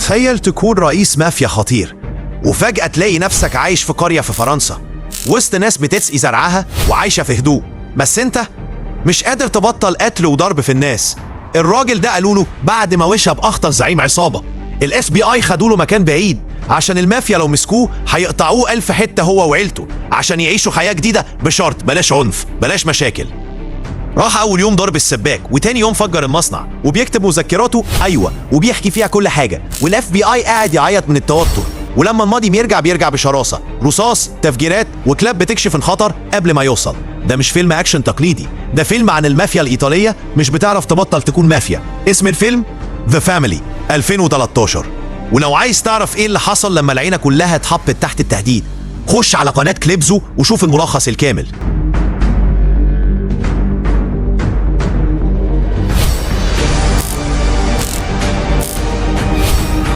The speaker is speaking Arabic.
تخيل تكون رئيس مافيا خطير وفجأة تلاقي نفسك عايش في قرية في فرنسا وسط ناس بتسقي زرعها وعايشة في هدوء، بس انت مش قادر تبطل قتل وضرب في الناس. الراجل ده قالوا له بعد ما وشى بأخطر زعيم عصابة، الاس بي اي خدوا له مكان بعيد عشان المافيا لو مسكوه هيقطعوه 1000 حتة هو وعيلته عشان يعيشوا حياة جديدة بشرط بلاش عنف بلاش مشاكل. راح اول يوم ضرب السباك وتاني يوم فجر المصنع وبيكتب مذكراته، ايوه، وبيحكي فيها كل حاجه، والاف بي اي قاعد يعيط من التوتر. ولما الماضي بيرجع بشراسه، رصاص، تفجيرات، وكلاب بتكشف الخطر قبل ما يوصل. ده مش فيلم اكشن تقليدي، ده فيلم عن المافيا الايطاليه مش بتعرف تبطل تكون مافيا. اسم الفيلم ذا فاميلي 2013. ولو عايز تعرف ايه اللي حصل لما العيله كلها اتحطت تحت التهديد، خش على قناه كليبزو وشوف الملخص الكامل.